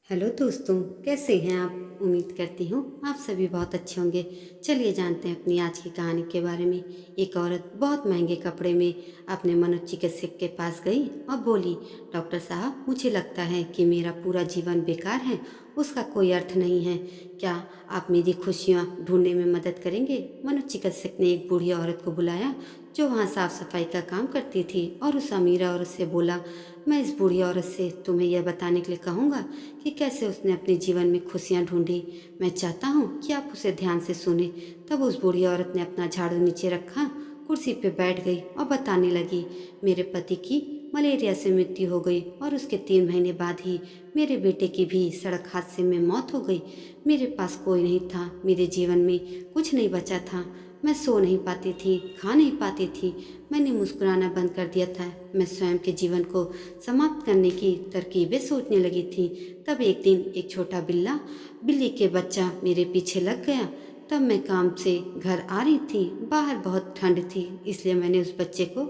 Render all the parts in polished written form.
Hello दोस्तों, कैसे हैं आप? उम्मीद करती हूँ आप सभी बहुत अच्छे होंगे। चलिए जानते हैं अपनी आज की कहानी के बारे में। एक औरत बहुत महंगे कपड़े में अपने मनोचिकित्सक के पास गई और बोली, डॉक्टर साहब, मुझे लगता है कि मेरा पूरा जीवन बेकार है, उसका कोई अर्थ नहीं है। क्या आप मेरी खुशियाँ ढूंढने में मदद करेंगे? मनोचिकित्सक ने एक बूढ़ी औरत को बुलाया जो वहाँ साफ सफाई का काम करती थी और उस अमीर औरत से बोला, मैं इस बूढ़ी औरत से तुम्हें यह बताने के लिए कहूँगा कि कैसे उसने अपने जीवन में खुशियाँ ढूंढी। मैं चाहता हूँ कि आप उसे ध्यान से सुने। तब उस बूढ़ी औरत ने अपना झाड़ू नीचे रखा, कुर्सी पे बैठ गई और बताने लगी, मेरे पति की मलेरिया से मृत्यु हो गई और उसके 3 महीने बाद ही मेरे बेटे की भी सड़क हादसे में मौत हो गई। मेरे पास कोई नहीं था, मेरे जीवन में कुछ नहीं बचा था। मैं सो नहीं पाती थी, खा नहीं पाती थी, मैंने मुस्कुराना बंद कर दिया था। मैं स्वयं के जीवन को समाप्त करने की तरकीबें सोचने लगी थी। तब एक दिन एक छोटा बिल्ली के बच्चा मेरे पीछे लग गया। तब मैं काम से घर आ रही थी, बाहर बहुत ठंड थी, इसलिए मैंने उस बच्चे को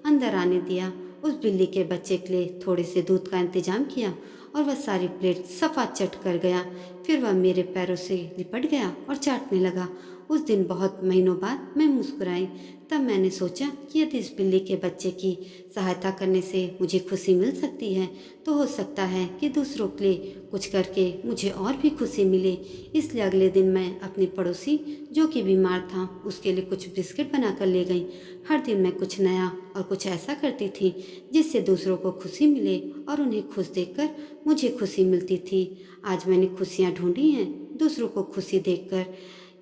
अंदर आने दिया। उस बिल्ली के बच्चे के लिए थोड़े से दूध का इंतजाम किया और वह सारी प्लेट सफा चट कर गया। फिर वह मेरे पैरों से लिपट गया और चाटने लगा। उस दिन बहुत महीनों बाद मैं मुस्कुराई। तब मैंने सोचा कि यदि इस बिल्ली के बच्चे की सहायता करने से मुझे खुशी मिल सकती है, तो हो सकता है कि दूसरों के लिए कुछ करके मुझे और भी खुशी मिले। इसलिए अगले दिन मैं अपनी पड़ोसी जो कि बीमार था उसके लिए कुछ बिस्किट बना कर ले गई। हर दिन मैं कुछ नया और कुछ ऐसा करती थी जिससे दूसरों को खुशी मिले और उन्हें खुश देखकर मुझे खुशी मिलती थी। आज मैंने खुशियाँ ढूंढी हैं दूसरों को खुशी देखकर।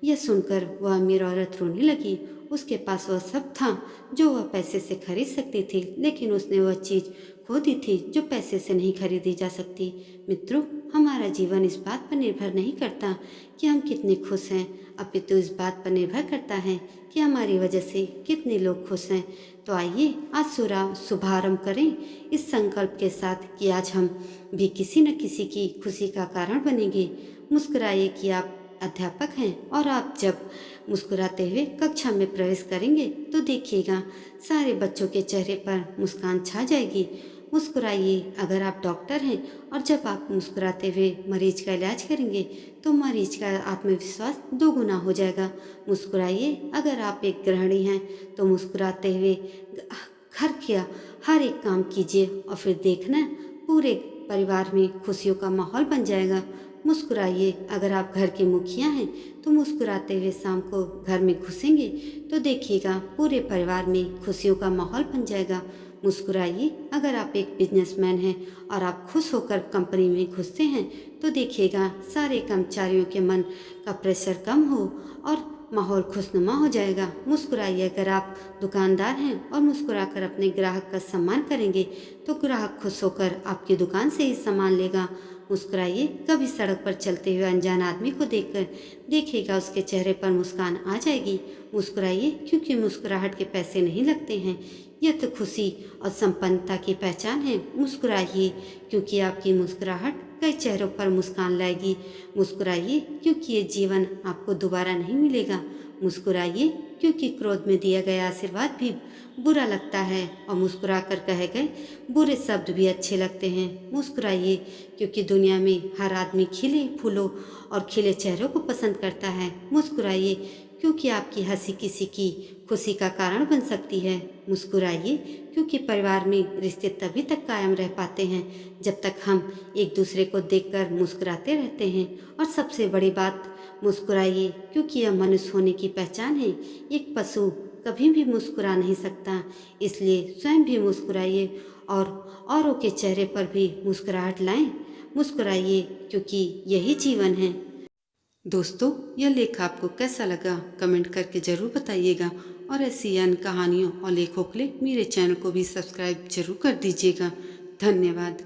यह सुनकर वह अमीर औरत रोने लगी। उसके पास वह सब था जो वह पैसे से खरीद सकती थी, लेकिन उसने वह चीज़ खो दी थी जो पैसे से नहीं खरीदी जा सकती। मित्रों, हमारा जीवन इस बात पर निर्भर नहीं करता कि हम कितने खुश हैं, अपितु इस बात पर निर्भर करता है कि हमारी वजह से कितने लोग खुश हैं। तो आइए आज शुभारंभ करें इस संकल्प के साथ कि आज हम भी किसी न किसी की खुशी का कारण बनेंगे। मुस्कुराइए कि आप अध्यापक हैं और आप जब मुस्कुराते हुए कक्षा में प्रवेश करेंगे तो देखिएगा सारे बच्चों के चेहरे पर मुस्कान छा जाएगी। मुस्कुराइए अगर आप डॉक्टर हैं और जब आप मुस्कुराते हुए मरीज का इलाज करेंगे तो मरीज का आत्मविश्वास दोगुना हो जाएगा। मुस्कुराइए अगर आप एक गृहिणी हैं तो मुस्कुराते हुए घर का हर एक काम कीजिए और फिर देखना पूरे परिवार में खुशियों का माहौल बन जाएगा। मुस्कुराइए अगर आप घर के मुखिया हैं तो मुस्कुराते हुए शाम को घर में घुसेंगे तो देखिएगा पूरे परिवार में खुशियों का माहौल बन जाएगा। मुस्कुराइए अगर आप एक बिजनेसमैन हैं और आप खुश होकर कंपनी में घुसते हैं तो देखिएगा सारे कर्मचारियों के मन का प्रेशर कम हो और माहौल खुशनुमा हो जाएगा। मुस्कुराइए अगर आप दुकानदार हैं और मुस्कुराकर अपने ग्राहक का सम्मान करेंगे तो ग्राहक खुश होकर आपकी दुकान से ही सामान लेगा। मुस्कुराइए कभी सड़क पर चलते हुए अनजान आदमी को देखकर देखिएगा उसके चेहरे पर मुस्कान आ जाएगी। मुस्कुराइए क्योंकि मुस्कुराहट के पैसे नहीं लगते हैं, यह तो खुशी और संपन्नता की पहचान है। मुस्कुराइए क्योंकि आपकी मुस्कुराहट कई चेहरों पर मुस्कान लाएगी। मुस्कुराइए क्योंकि ये जीवन आपको दोबारा नहीं मिलेगा। मुस्कुराइए क्योंकि क्रोध में दिया गया आशीर्वाद भी बुरा लगता है और मुस्कुरा कर कहे गए बुरे शब्द भी अच्छे लगते हैं। मुस्कुराइए क्योंकि दुनिया में हर आदमी खिले फूलों और खिले चेहरों को पसंद करता है। मुस्कुराइए क्योंकि आपकी हंसी किसी की खुशी का कारण बन सकती है। मुस्कुराइए क्योंकि परिवार में रिश्ते तभी तक कायम रह पाते हैं जब तक हम एक दूसरे को देखकर मुस्कुराते रहते हैं। और सबसे बड़ी बात, मुस्कुराइए क्योंकि यह मनुष्य होने की पहचान है। एक पशु कभी भी मुस्कुरा नहीं सकता, इसलिए स्वयं भी मुस्कुराइए और औरों के चेहरे पर भी मुस्कुराहट लाएं। मुस्कुराइए क्योंकि यही जीवन है। दोस्तों, यह लेख आपको कैसा लगा कमेंट करके ज़रूर बताइएगा और ऐसी अन्य कहानियों और लेखों के लिए मेरे चैनल को भी सब्सक्राइब जरूर कर दीजिएगा। धन्यवाद।